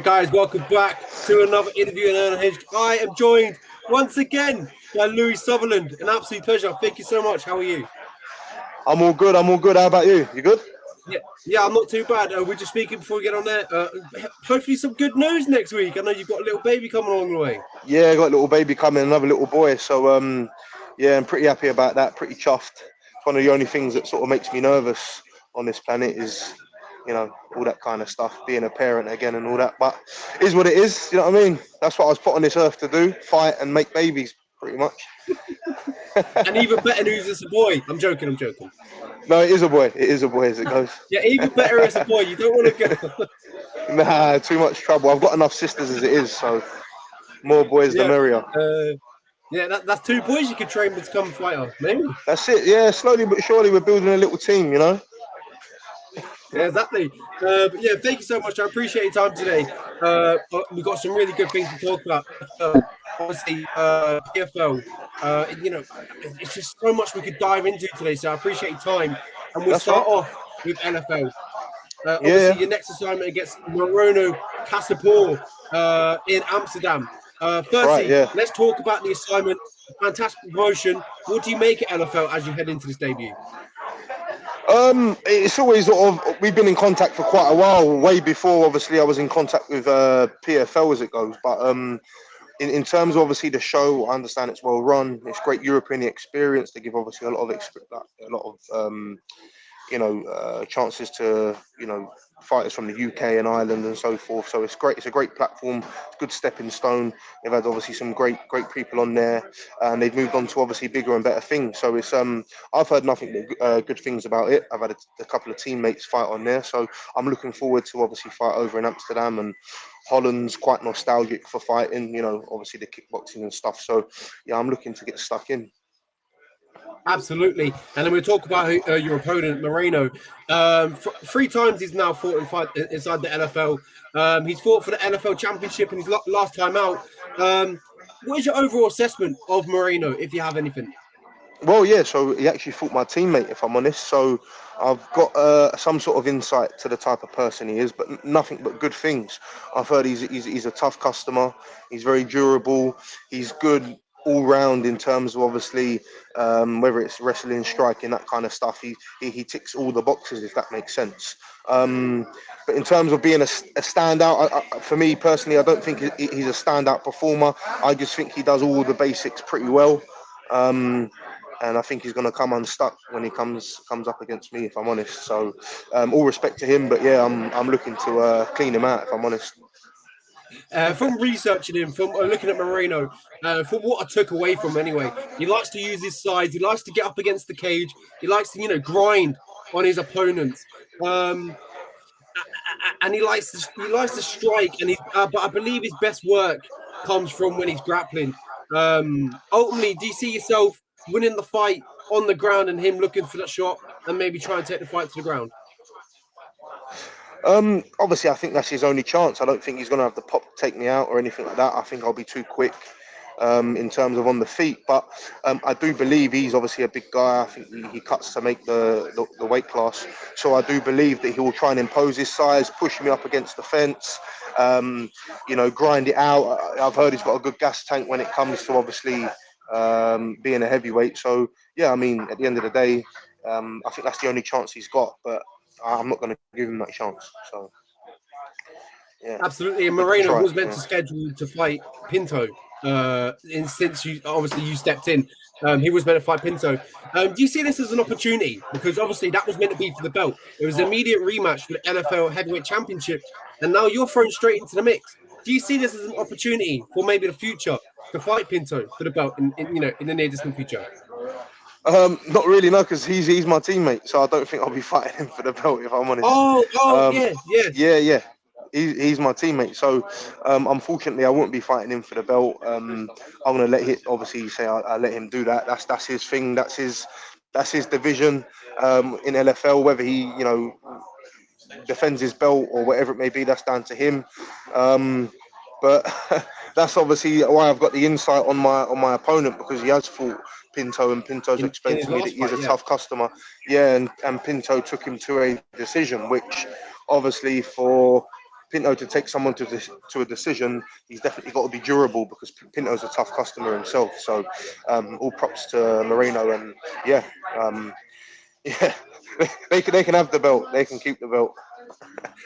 guys, welcome back to another interview in Unhinged. I am joined once again by Louie Sutherland. An absolute pleasure. Thank you so much. How are you? I'm all good. How about you? You good? Yeah, I'm not too bad. We're just speaking before we get on there. Hopefully some good news next week. I know you've got a little baby coming along the way. Yeah, I got a little baby coming, another little boy. So, yeah, I'm pretty happy about that. Pretty chuffed. It's one of the only things that sort of makes me nervous on this planet is, all that kind of stuff, being a parent again and all that. But it is what it is. You know what I mean? That's what I was put on this earth to do: fight and make babies, pretty much. And even better news, it's a boy. I'm joking. No, it is a boy. It is a boy as it goes. Yeah, even better as a boy. You don't want to go. Nah, too much trouble. I've got enough sisters as it is, so more boys the merrier. That's two boys you could train to become a fighter, maybe. That's it. Yeah, slowly but surely we're building a little team, Yeah, exactly. But yeah, thank you so much. I appreciate your time today. We've got some really good things to talk about. Obviously, PFL. It's just so much we could dive into today. So I appreciate your time. And we'll start off with NFL. Obviously, your next assignment against Moreno Kacapor in Amsterdam. Firstly, let's talk about the assignment. Fantastic promotion. What do you make at NFL as you head into this debut? It's always sort of, we've been in contact for quite a while, way before obviously I was in contact with PFL as it goes. But in terms of obviously the show, I understand it's well run. It's great European experience. They give obviously a lot of chances to fighters from the UK and Ireland and so forth. So it's great. It's a great platform. It's a good stepping stone. They've had obviously some great people on there, and they've moved on to obviously bigger and better things. So it's I've heard nothing but good things about it. I've had a couple of teammates fight on there, so I'm looking forward to obviously fight over in Amsterdam. And Holland's quite nostalgic for fighting, obviously the kickboxing and stuff. So yeah, I'm looking to get stuck in. Absolutely. And then we'll talk about your opponent, Moreno. 3 times he's now fought and fight inside the NFL. He's fought for the NFL championship and his last time out. What is your overall assessment of Moreno, if you have anything? Well, yeah, so he actually fought my teammate, if I'm honest. So I've got some sort of insight to the type of person he is, but nothing but good things. I've heard he's a tough customer. He's very durable. He's good all round in terms of obviously whether it's wrestling, striking, that kind of stuff. He ticks all the boxes, if that makes sense. But in terms of being a standout, for me personally, I don't think he's a standout performer. I just think he does all the basics pretty well. And I think he's going to come unstuck when he comes up against me, if I'm honest. So all respect to him, but yeah, I'm looking to clean him out, if I'm honest. From researching him, from looking at Moreno, from what I took away from him anyway, he likes to use his size. He likes to get up against the cage. He likes to, grind on his opponents. And he likes to strike. And but I believe his best work comes from when he's grappling. Ultimately, do you see yourself winning the fight on the ground and him looking for that shot and maybe try and take the fight to the ground? Obviously, I think that's his only chance. I don't think he's going to have the pop to take me out or anything like that. I think I'll be too quick in terms of on the feet. But I do believe he's obviously a big guy. I think he cuts to make the weight class. So I do believe that he will try and impose his size, push me up against the fence, grind it out. I've heard he's got a good gas tank when it comes to obviously being a heavyweight. So, yeah, I mean, at the end of the day, I think that's the only chance he's got. But I'm not going to give him that chance. So, yeah. Absolutely. And Moreno was meant to schedule to fight Pinto. Since you stepped in, he was meant to fight Pinto. Do you see this as an opportunity? Because obviously that was meant to be for the belt. It was an immediate rematch for the NFL Heavyweight Championship, and now you're thrown straight into the mix. Do you see this as an opportunity for maybe the future to fight Pinto for the belt in the near distant future? Not really, no, because he's my teammate, so I don't think I'll be fighting him for the belt, if I'm honest. Yeah. He's my teammate, so unfortunately I won't be fighting him for the belt. I'm gonna let him, obviously, say I let him do that. That's his thing. That's his division in LFL. Whether he defends his belt or whatever it may be, that's down to him. But that's obviously why I've got the insight on my opponent, because he has fought Pinto, and Pinto's explained to me that he's a tough customer. Yeah, and Pinto took him to a decision, which obviously for Pinto to take someone to a decision, he's definitely got to be durable because Pinto's a tough customer himself. So all props to Moreno, and yeah, um, yeah, they can have the belt. They can keep the belt.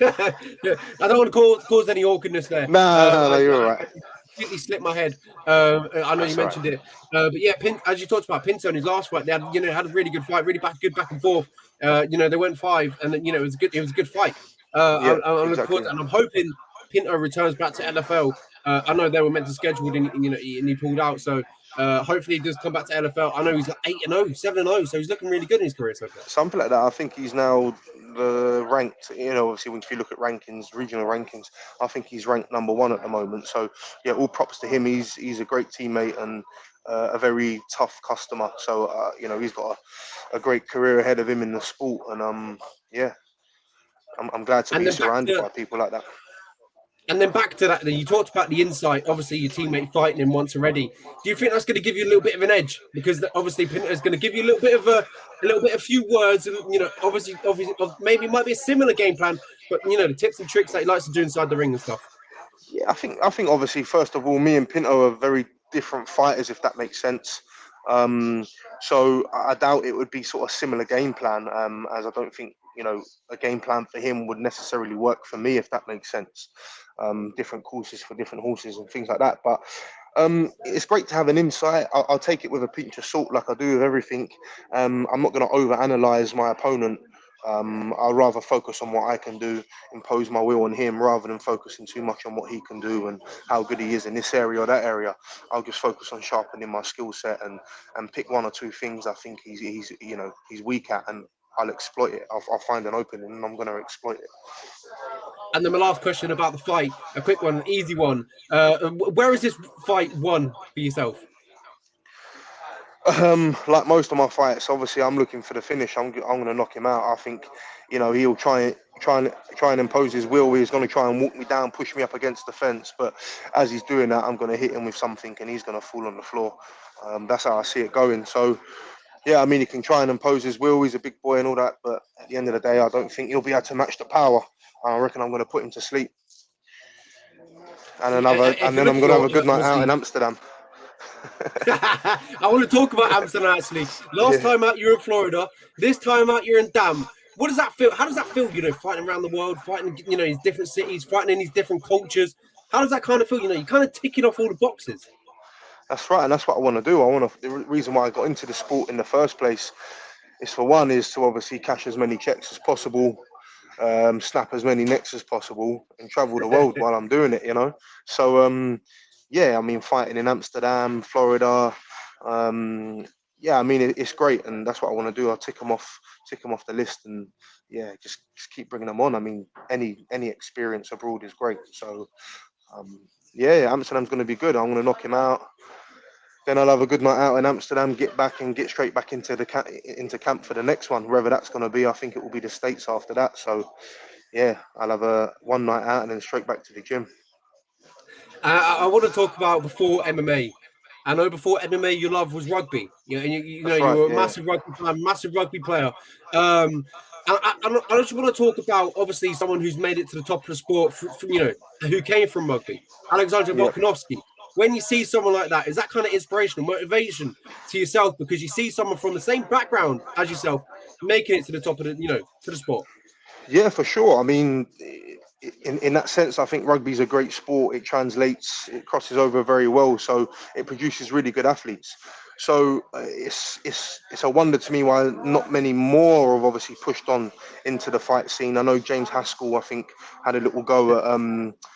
Yeah, I don't want to cause any awkwardness there. No, you're all right. I completely slipped my head. I know you That's all right. mentioned it, but yeah, as you talked about Pinto in his last fight, they had had a really good fight, really good back and forth. They went 5, and then it was a good fight. Yeah, I'm looking forward exactly. to, and I'm hoping Pinto returns back to LFL. I know they were meant to schedule it, and he pulled out. So hopefully he does come back to LFL. I know he's like 8-0, 7-0, so he's looking really good in his career so far. Something like that. I think he's now the ranked. Obviously, if you look at rankings, regional rankings, I think he's ranked number 1 at the moment. So yeah, all props to him. He's a great teammate and a very tough customer. So he's got a great career ahead of him in the sport. And yeah, I'm glad to And be then back surrounded to by people like that. that, then you talked about the insight. Obviously, your teammate fighting him once already. Do you think that's going to give you a little bit of an edge? Because obviously, Pinter's going to give you a little bit of a few words, and obviously, maybe it might be a similar game plan, but the tips and tricks that he likes to do inside the ring and stuff. Yeah, I think obviously first of all, me and Pinto are very different fighters, if that makes sense. Um, so I doubt it would be sort of similar game plan, as I don't think a game plan for him would necessarily work for me, if that makes sense. Different courses for different horses and things like that. But it's great to have an insight. I'll take it with a pinch of salt, like I do with everything. I'm not going to overanalyze my opponent. I'll rather focus on what I can do, impose my will on him, rather than focusing too much on what he can do and how good he is in this area or that area. I'll just focus on sharpening my skill set and pick 1 or 2 things I think he's weak at, and I'll exploit it. I'll find an opening and I'm going to exploit it. And then my last question about the fight, a quick one, an easy one. Where is this fight won for yourself? Like most of my fights, obviously I'm looking for the finish. I'm going to knock him out. I think, he'll try and impose his will. He's going to try and walk me down, push me up against the fence. But as he's doing that, I'm going to hit him with something, and he's going to fall on the floor. That's how I see it going. So yeah, I mean, he can try and impose his will. He's a big boy and all that, but at the end of the day, I don't think he'll be able to match the power. I reckon I'm going to put him to sleep, and If you then look I'm at going to have your a good night out in obviously. Amsterdam. I want to talk about Amsterdam actually. Last Yeah. time out, you're in Florida. This time out, you're in Dam. What does that feel? How does that feel? Fighting around the world, fighting, in these different cities, fighting in these different cultures. How does that kind of feel? You're kind of ticking off all the boxes. That's right, and that's what I want to do. I want to. The reason why I got into the sport in the first place is for one is to obviously cash as many checks as possible, snap as many necks as possible, and travel the world while I'm doing it. So yeah, I mean, fighting in Amsterdam, Florida. Yeah, I mean, it's great, and that's what I want to do. I'll tick them off the list, and yeah, just keep bringing them on. I mean, any experience abroad is great. So yeah, Amsterdam's going to be good. I'm going to knock him out. Then I'll have a good night out in Amsterdam, get back and get straight back into into camp for the next one, wherever that's going to be. I think it will be the States after that. So yeah, I'll have a one night out and then straight back to the gym. I want to talk about before MMA. I know before MMA, your love was rugby. And That's you right. were a Yeah, massive rugby fan, massive rugby player. I just want to talk about obviously someone who's made it to the top of the sport, who came from rugby, Alexander yeah. Volkanovski. When you see someone like that, is that kind of inspirational motivation to yourself because you see someone from the same background as yourself making it to the top of to the sport? Yeah, for sure. I mean, in that sense, I think rugby's a great sport. It translates, it crosses over very well, so it produces really good athletes. So it's a wonder to me why not many more have obviously pushed on into the fight scene. I know James Haskell, I think, had a little go at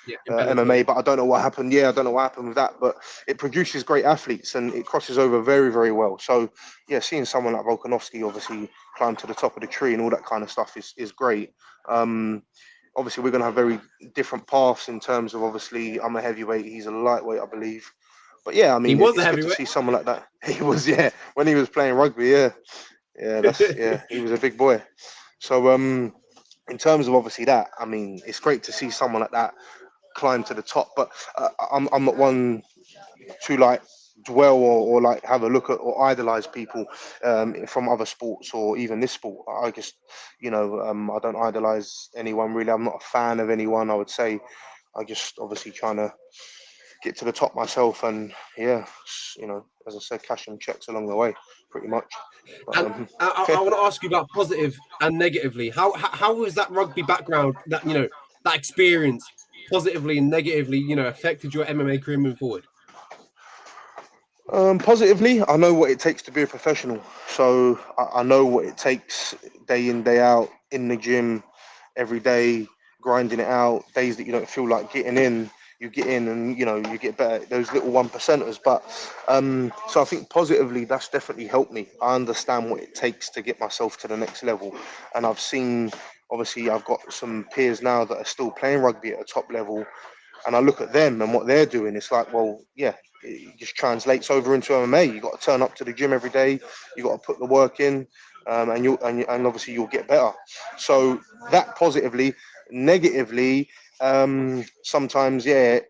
Yeah, in Bellator, MMA, yeah. but I don't know what happened. Yeah, I don't know what happened with that, but it produces great athletes and it crosses over very, very well. So yeah, seeing someone like Volkanovski obviously climb to the top of the tree and all that kind of stuff is great. Um, Obviously, we're going to have very different paths in terms of obviously I'm a heavyweight, he's a lightweight, I believe. But yeah, I He mean, was a it's good to heavyweight. see someone like that. He was, yeah, when he was playing rugby, yeah, he was a big boy. So in terms of obviously that, I mean, it's great to see someone like that climb to the top. But I'm not one to like dwell or like have a look at or idolize people from other sports or even this sport. I just, I don't idolize anyone really. I'm not a fan of anyone, I would say. I just obviously trying to get to the top myself, and yeah, as I said, cashing checks along the way, pretty much. But, And I want to ask you about positive and negatively. How was that rugby background, that that experience, positively and negatively, affected your MMA career moving forward? Positively, I know what it takes to be a professional. So I know what it takes day in, day out, in the gym, every day, grinding it out. Days that you don't feel like getting in, you get in, and you get better. Those little 1%ers. But so I think positively, that's definitely helped me. I understand what it takes to get myself to the next level, and I've seen. Obviously, I've got some peers now that are still playing rugby at a top level, and I look at them and what they're doing. It's like, well, yeah, it just translates over into MMA. You got to turn up to the gym every day. You got to put the work in, and obviously you'll get better. So that positively, negatively, sometimes it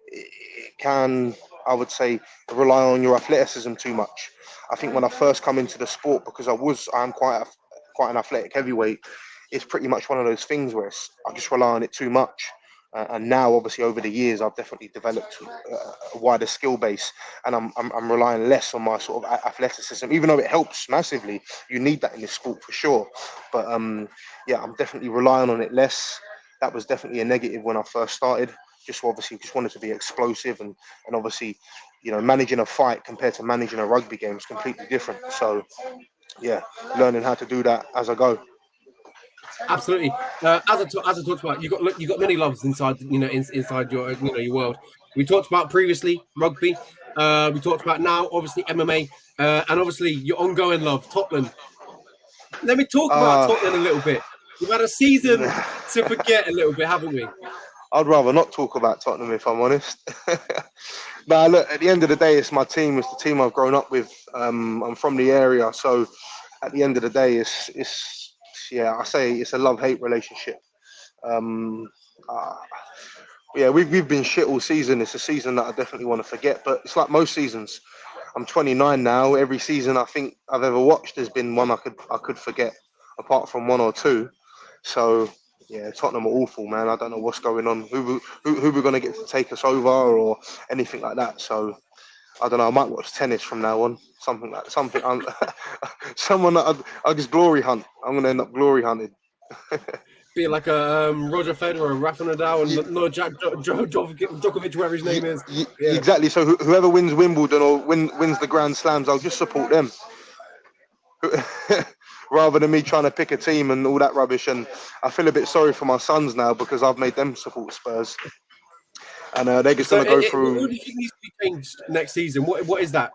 can, I would say, rely on your athleticism too much. I think when I first come into the sport, because I'm quite an athletic heavyweight. It's pretty much one of those things where I just rely on it too much. And now, obviously, over the years, I've definitely developed a wider skill base, and I'm relying less on my sort of athleticism, even though it helps massively. You need that in this sport for sure, but yeah, I'm definitely relying on it less. That was definitely a negative when I first started. Just obviously, just wanted to be explosive, and obviously, managing a fight compared to managing a rugby game is completely different. So yeah, learning how to do that as I go. Absolutely. As I talked about, you got many loves inside inside your your world. We talked about previously rugby. We talked about now obviously MMA, and obviously your ongoing love Tottenham. Let me talk about Uh, Tottenham a little bit. We've had a season to forget a little bit, haven't we? I'd rather not talk about Tottenham if I'm honest. Nah, look, at the end of the day, it's my team. It's the team I've grown up with. I'm from the area, so at the end of the day, it's yeah, I say it's a love-hate relationship. Um, uh, yeah, we've been shit all season. It's a season that I definitely want to forget, but it's like most seasons. I'm 29 now. Every season I think I've ever watched has been one I could forget, apart from one or two. So yeah, Tottenham are awful, man. I don't know what's going on. Who we're gonna get to take us over or anything like that. So I don't know. I might watch tennis from now on. Something like something. Someone that I just glory hunt. I'm gonna end up glory hunting. Be like a Roger Federer, Rafa Nadal, Ye- and no Djokovic, whatever his name is. Yeah. exactly. So whoever wins Wimbledon or wins the Grand Slams, I'll just support them. Rather than me trying to pick a team and all that rubbish. And I feel a bit sorry for my sons now because I've made them support Spurs, and they're just So, going to go what through. do you think needs to be changed next season? What is that?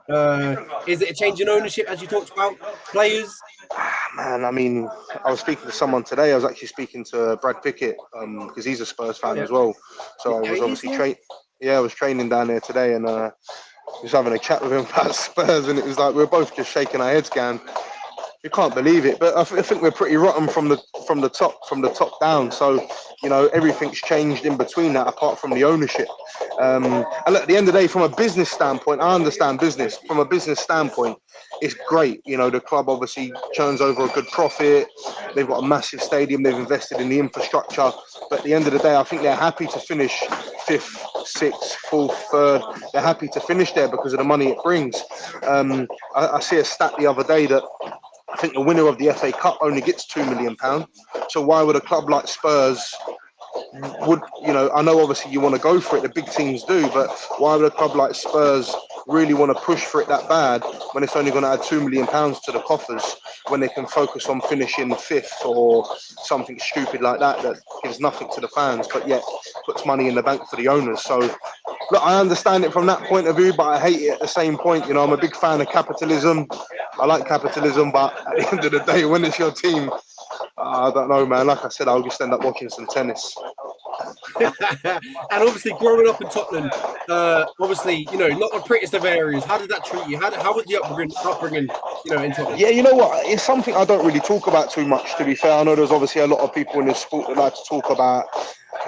Is it a change in ownership, as you talked about, players? Man, I mean, I was speaking to someone today. I was actually speaking to Brad Pickett because he's a Spurs Oh fan yeah, as well. So I yeah, was he is. obviously Yeah. Yeah, I was training down there today, and was having a chat with him about Spurs, and it was like we were both just shaking our heads, going, you can't believe it. But I think we're pretty rotten from the top down. So everything's changed in between that, apart from the ownership. And look, at the end of the day, from a business standpoint, I understand business. From a business standpoint, it's great. The club obviously churns over a good profit. They've got a massive stadium. They've invested in the infrastructure. But at the end of the day, I think they're happy to finish fifth, sixth, fourth, third. They're happy to finish there because of the money it brings. I see a stat the other day that I think the winner of the FA Cup only gets £2 million. So why would a club like Spurs I know obviously you want to go for it, the big teams do, but why would a club like Spurs really want to push for it that bad when it's only going to add £2 million to the coffers when they can focus on finishing fifth or something stupid like that gives nothing to the fans, but yet puts money in the bank for the owners. So look, I understand it from that point of view, but I hate it at the same point. I'm a big fan of capitalism. I like capitalism, but at the end of the day, when it's your team, I don't know, man. Like I said, I'll just end up watching some tennis. And obviously, growing up in Tottenham, obviously, not the prettiest of areas. How did that treat you? How was the upbringing, in Tottenham? Yeah, you know what? It's something I don't really talk about too much, to be fair. I know there's obviously a lot of people in this sport that like to talk about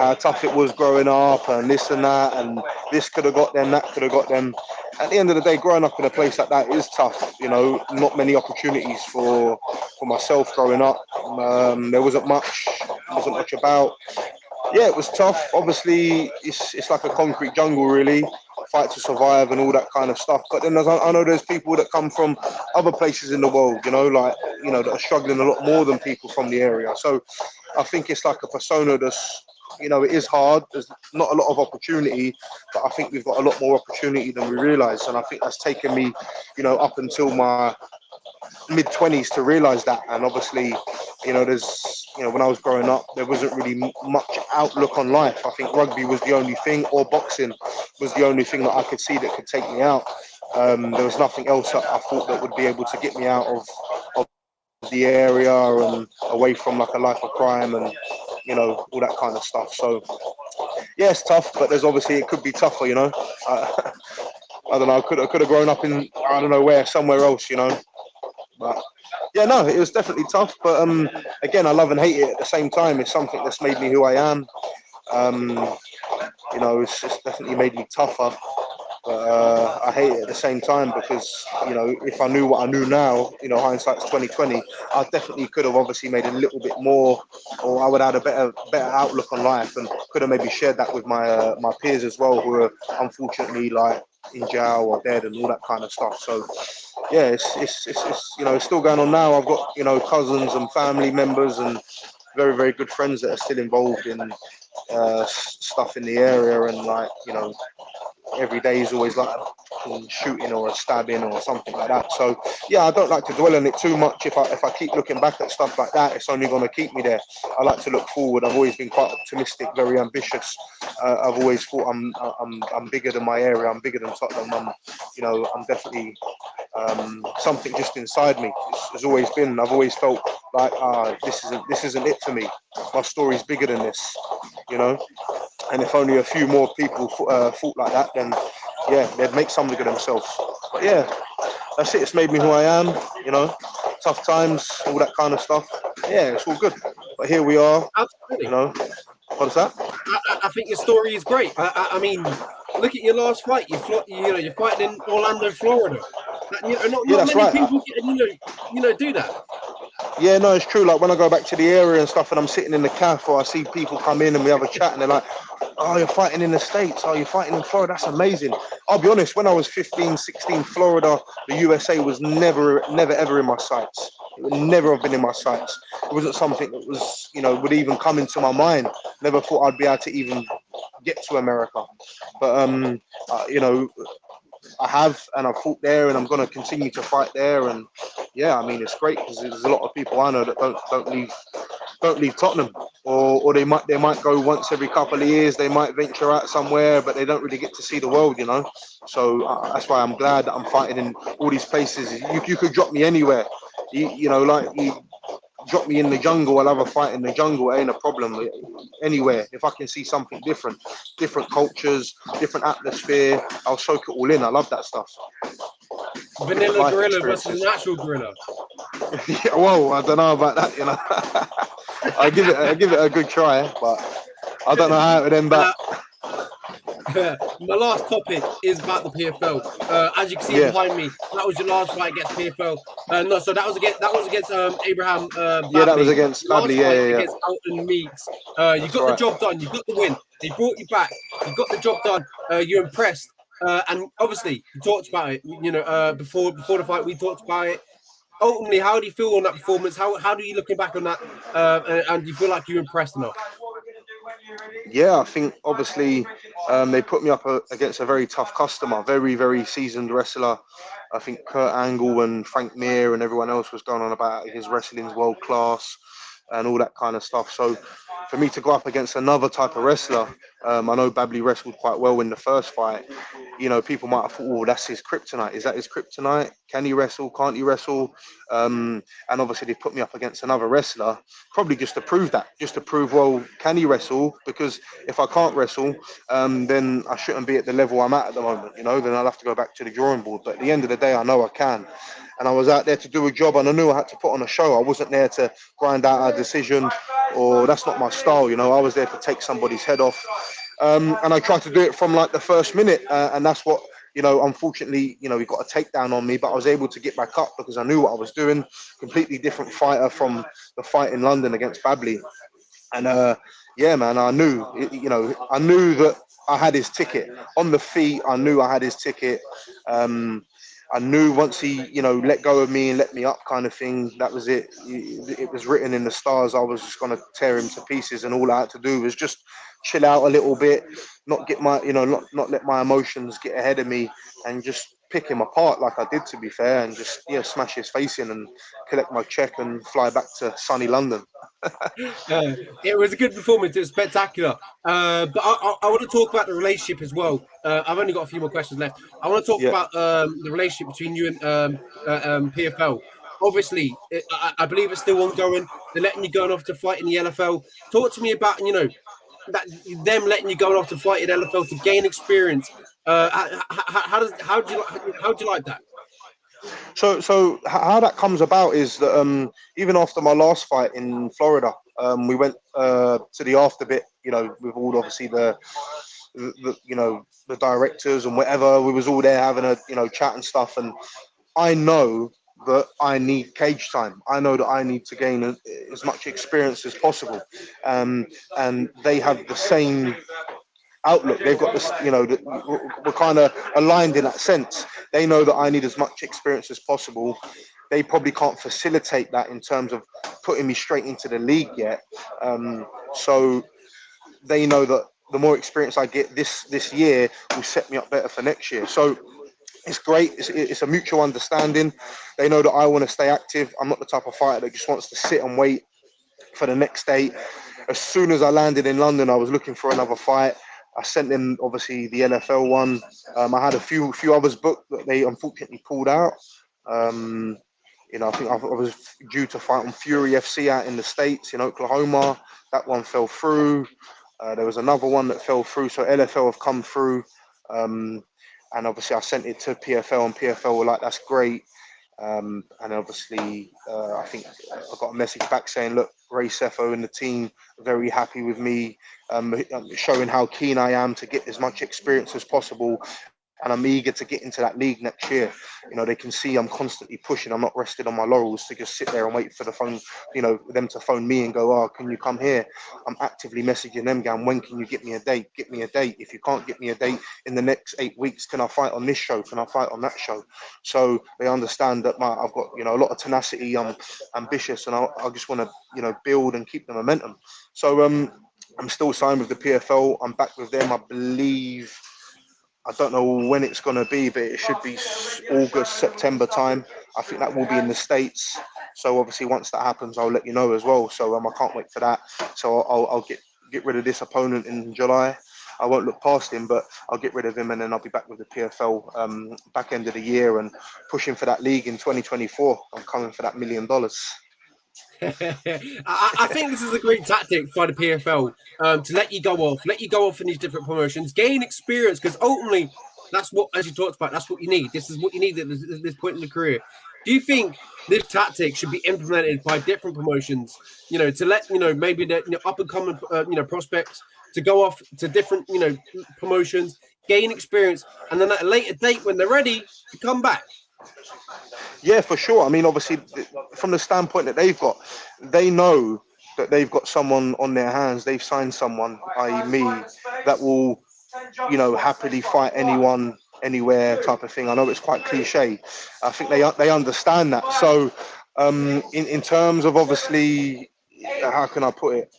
how tough it was growing up and this and that, and this could have got them, that could have got them. At the end of the day, growing up in a place like that is tough. You know, not many opportunities for myself growing up. There wasn't much about. Yeah, it was tough. Obviously, it's like a concrete jungle, really. Fight to survive and all that kind of stuff. But then I know there's people that come from other places in the world, you know, like, you know, that are struggling a lot more than people from the area. So I think it's like a persona that's, you know, it is hard. There's not a lot of opportunity, but I think we've got a lot more opportunity than we realise. And I think that's taken me, you know, up until my mid-20s to realize that. And obviously, you know, when I was growing up, there wasn't really much outlook on life. I think rugby was the only thing, or boxing was the only thing that I could see that could take me out. There was nothing else that I thought that would be able to get me out of the area and away from like a life of crime and, you know, all that kind of stuff. So yeah, it's tough, but there's obviously, it could be tougher, you know. I don't know, I could have grown up in, I don't know where, somewhere else, you know. But yeah, no, it was definitely tough. But again, I love and hate it at the same time. It's something that's made me who I am. You know, it's definitely made me tougher. But I hate it at the same time because, you know, if I knew what I knew now, you know, hindsight's 2020, I definitely could have obviously made a little bit more, or I would have had a better outlook on life, and could have maybe shared that with my my peers as well, who are unfortunately like in jail or dead and all that kind of stuff. So yeah, it's you know, it's still going on now. I've got, you know, cousins and family members and very, very good friends that are still involved in stuff in the area, and like, you know, every day is always like a shooting or a stabbing or something like that. So yeah, I don't like to dwell on it too much. If I keep looking back at stuff like that, it's only going to keep me there. I like to look forward. I've always been quite optimistic, very ambitious. I've always thought I'm bigger than my area. I'm bigger than Tottenham. You know, I'm definitely something just inside me. It's always been. I've always felt like this isn't it for me. My story's bigger than this. You know. And if only a few more people thought like that, then yeah, they'd make something of themselves. But yeah, that's it. It's made me who I am. You know, tough times, all that kind of stuff. Yeah, it's all good. But here we are. Absolutely. You know, what's that? I think your story is great. I mean, look at your last fight. You're fighting in Orlando, Florida. Not That's many right. people, do that. Yeah, no, it's true. Like when I go back to the area and stuff, and I'm sitting in the cafe, or I see people come in and we have a chat, and they're like, "Oh, you're fighting in the States? Oh, you're fighting in Florida? That's amazing." I'll be honest. When I was 15, 16, Florida, the USA was never, ever in my sights. It would never have been in my sights. It wasn't something that was, you know, would even come into my mind. Never thought I'd be able to even get to America. But you know, I have, and I've fought there, and I'm going to continue to fight there. And yeah, I mean, it's great because there's a lot of people I know that don't leave Tottenham, or they might go once every couple of years. They might venture out somewhere, but they don't really get to see the world, you know. So that's why I'm glad that I'm fighting in all these places. You could drop me anywhere, you know, like you drop me in the jungle. I'll have a fight in the jungle. It ain't a problem. Anywhere, if I can see something different cultures, different atmosphere, I'll soak it all in. I love that stuff. Vanilla gorilla versus natural gorilla. Yeah, whoa, I don't know about that, you know. I give it a good try, but I don't know how it would end up. My last topic is about the PFL. As you can see behind me, that was your last fight against PFL. No, so that was against Abraham. Yeah, that was against Last Babley. fight Yeah. against Alton Meeks. You got right. the job done. You got the win. They brought you back. You got the job done. You're impressed. And obviously, you talked about it. You know, before the fight, we talked about it. Ultimately, how do you feel on that performance? How do you looking back on that? And do you feel like you're impressed enough? Yeah, I think obviously they put me up against a very tough customer, very, very seasoned wrestler. I think Kurt Angle and Frank Mir and everyone else was going on about his wrestling's world class and all that kind of stuff. So for me to go up against another type of wrestler, I know Babley wrestled quite well in the first fight. You know, people might have thought, "Oh, that's his kryptonite. Is that his kryptonite? Can he wrestle? Can't he wrestle?" And obviously they put me up against another wrestler, probably just to prove that, well, can he wrestle? Because if I can't wrestle, then I shouldn't be at the level I'm at the moment. You know, then I'll have to go back to the drawing board. But at the end of the day, I know I can. And I was out there to do a job, and I knew I had to put on a show. I wasn't there to grind out a decision, or that's not my style. You know, I was there to take somebody's head off, and I tried to do it from like the first minute, and that's what. You know, unfortunately, you know, he got a takedown on me, but I was able to get back up because I knew what I was doing. Completely different fighter from the fight in London against Babley. And yeah, man, I knew, you know, I knew that I had his ticket on the feet. I knew I had his ticket. Um, I knew once he, you know, let go of me and let me up, kind of thing. That was it. It was written in the stars. I was just gonna tear him to pieces, and all I had to do was just chill out a little bit, not get my, you know, not let my emotions get ahead of me, and just pick him apart like I did, to be fair, and just smash his face in and collect my check and fly back to sunny London. It was a good performance. It was spectacular. But I want to talk about the relationship as well. I've only got a few more questions left. I want to talk Yeah. about the relationship between you and PFL. Obviously, I believe it's still ongoing. They're letting you go off to fight in the LFL. Talk to me about that them letting you go off to fight in LFL to gain experience. How do you like that? So how that comes about is that even after my last fight in Florida, we went to the after bit, you know, with all obviously the you know, the directors and whatever. We was all there having a, you know, chat and stuff. And I know that I need cage time. I know that I need to gain as much experience as possible. And they have the same outlook. They've got this, you know, we're kind of aligned in that sense. They know that I need as much experience as possible. They probably can't facilitate that in terms of putting me straight into the league yet. So they know that the more experience I get this year will set me up better for next year. So it's great. It's a mutual understanding. They know that I want to stay active. I'm not the type of fighter that just wants to sit and wait for the next date. As soon as I landed in London, I was looking for another fight. I sent them obviously the LFL one. I had a few others booked that they unfortunately pulled out. Um, you know, I think I was due to fight on Fury FC out in the States in Oklahoma. That one fell through. There was another one that fell through. So LFL have come through. Um, and obviously I sent it to PFL, and PFL were like, that's great. And obviously, I think I got a message back saying, look, Ray Cepho and the team are very happy with me, showing how keen I am to get as much experience as possible. And I'm eager to get into that league next year. You know, they can see I'm constantly pushing. I'm not rested on my laurels to just sit there and wait for the phone, you know, them to phone me and go, oh, can you come here? I'm actively messaging them, going, when can you get me a date? Get me a date. If you can't get me a date in the next 8 weeks, can I fight on this show? Can I fight on that show? So they understand that I've got, you know, a lot of tenacity. I'm ambitious, and I just want to, you know, build and keep the momentum. So I'm still signed with the PFL. I'm back with them, I believe. I don't know when it's going to be, but it should be August, September time. I think that will be in the States. So obviously, once that happens, I'll let you know as well. So I can't wait for that. So I'll get rid of this opponent in July. I won't look past him, but I'll get rid of him, and then I'll be back with the PFL back end of the year and pushing for that league in 2024. I'm coming for that $1 million. I think this is a great tactic by the PFL to let you go off in these different promotions, gain experience, because ultimately that's what, as you talked about, that's what you need. This is what you need at this point in the career. Do you think this tactic should be implemented by different promotions? You know, to let maybe the up and coming prospects to go off to different promotions, gain experience, and then at a later date when they're ready to come back. Yeah, for sure. I mean, obviously, from the standpoint that they've got, they know that they've got someone on their hands. They've signed someone, i.e., me, that will, you know, happily fight anyone, anywhere, type of thing. I know it's quite cliche. I think they understand that. So, in terms of obviously, how can I put it?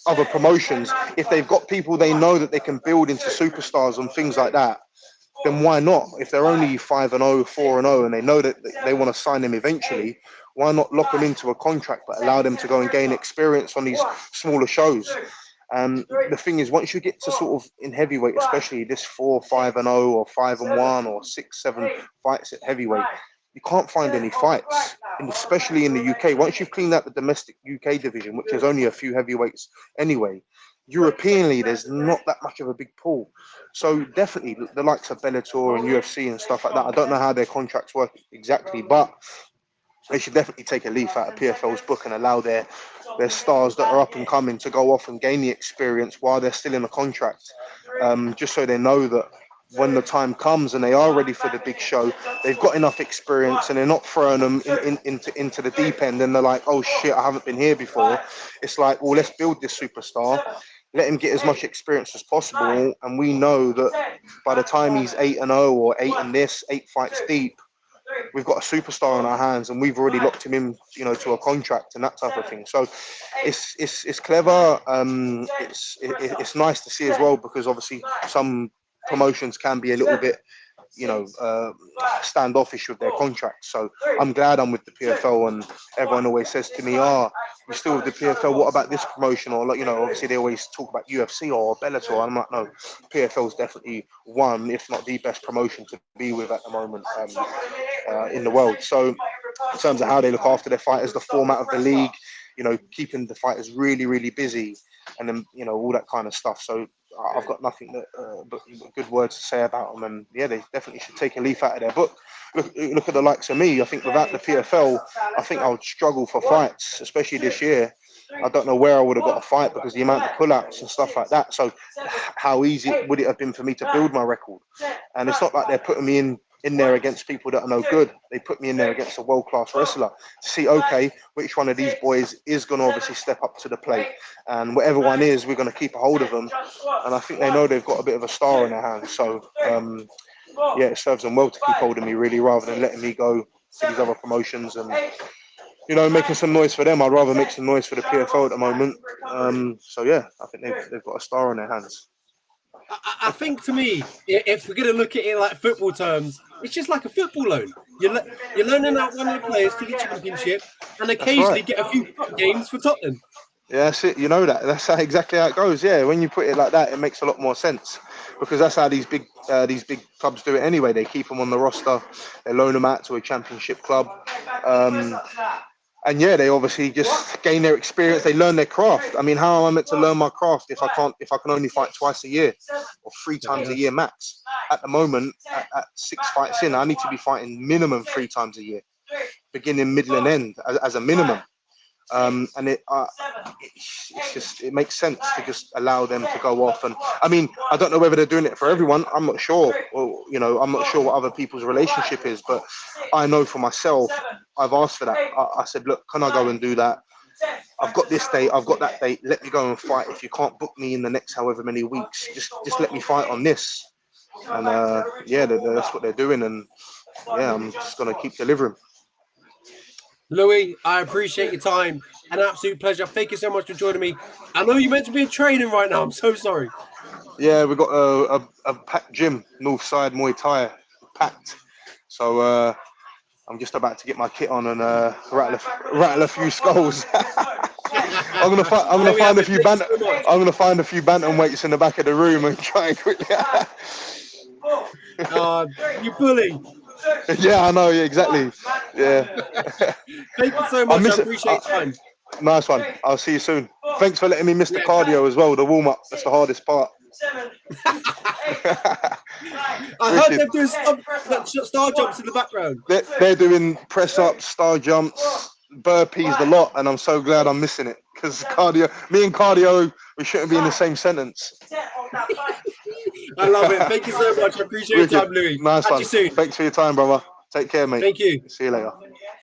Other promotions, if they've got people they know that they can build into superstars and things like that, then why not? If they're only 5-0, 4-0, and they know that they want to sign them eventually, why not lock them into a contract but allow them to go and gain experience on these smaller shows? The thing is, once you get to sort of in heavyweight, especially this 4-5-0 or 5-1 or 6-7 fights at heavyweight, you can't find any fights, and especially in the UK. Once you've cleaned out the domestic UK division, which is only a few heavyweights anyway, Europeanly, there's not that much of a big pool. So definitely the likes of Bellator and UFC and stuff like that. I don't know how their contracts work exactly, but they should definitely take a leaf out of PFL's book and allow their stars that are up and coming to go off and gain the experience while they're still in a contract, just so they know that when the time comes and they are ready for the big show, they've got enough experience and they're not throwing them into the deep end and they're like, oh shit, I haven't been here before. It's like, well, let's build this superstar, let him get as much experience as possible, and we know that by the time he's 8-0 or 8 fights deep, we've got a superstar on our hands and we've already locked him in, to a contract and that type of thing. So it's clever. It's nice to see as well, because obviously some promotions can be a little bit, standoffish with their contracts. So I'm glad I'm with the PFL, and everyone always says to me, you're still with the PFL, what about this promotion? Or, obviously they always talk about UFC or Bellator. And I'm like, no, PFL is definitely one, if not the best promotion to be with at the moment in the world. So in terms of how they look after their fighters, the format of the league, keeping the fighters really, really busy, and then, all that kind of stuff. So I've got nothing but good words to say about them, and yeah, they definitely should take a leaf out of their book. Look at the likes of me. I think without the PFL, I think I would struggle for fights, especially this year. I don't know where I would have got a fight because the amount of pullouts and stuff like that. So how easy would it have been for me to build my record? And it's not like they're putting me in there against people that are no good. They put me in there against a world-class wrestler to see, okay, which one of these boys is going to obviously step up to the plate. And whatever one is, we're going to keep a hold of them. And I think they know they've got a bit of a star in their hands. So, yeah, it serves them well to keep holding me, really, rather than letting me go to these other promotions and, making some noise for them. I'd rather make some noise for the PFL at the moment. So, yeah, I think they've got a star in their hands. I think, to me, if we're going to look at it like football terms, it's just like a football loan. You're loaning out one of the players to the championship and occasionally get a few top games for Tottenham. Yeah, that's it. That's exactly how it goes. Yeah, when you put it like that, it makes a lot more sense, because that's how these big clubs do it anyway. They keep them on the roster, they loan them out to a championship club, and yeah, they obviously just gain their experience. They learn their craft. I mean, how am I meant to learn my craft if I can only fight twice a year or 3 times a year max? At the moment, at 6 fights in, I need to be fighting minimum 3 times a year, beginning, middle, and end as a minimum. And it makes sense to just allow them to go off. And I mean, I don't know whether they're doing it for everyone. I'm not sure. Or, I'm not sure what other people's relationship is, but I know for myself, I've asked for that. I said, look, can I go and do that? I've got this date, I've got that date. Let me go and fight. If you can't book me in the next however many weeks, just let me fight on this. And yeah, that's what they're doing. And yeah, I'm just gonna keep delivering. Louie, I appreciate your time. An absolute pleasure. Thank you so much for joining me. I know you're meant to be in training right now. I'm so sorry. Yeah, we've got a packed gym, Northside Muay Thai, packed. So I'm just about to get my kit on and rattle a few skulls. I'm gonna find a few bantamweights in the back of the room and try and quickly. You bully. Yeah, I know. Yeah, exactly. Yeah. Thank you so much. I appreciate your time. Nice one. I'll see you soon. Thanks for letting me miss the cardio as well. The warm up. That's the hardest part. I heard them doing star jumps in the background. They're doing press ups, star jumps, burpees, the lot, and I'm so glad I'm missing it, because me and cardio, we shouldn't be in the same sentence. I love it. Thank you so much. I appreciate your time, Louie. Nice one. Catch you soon. Thanks for your time, brother. Take care, mate. Thank you. See you later.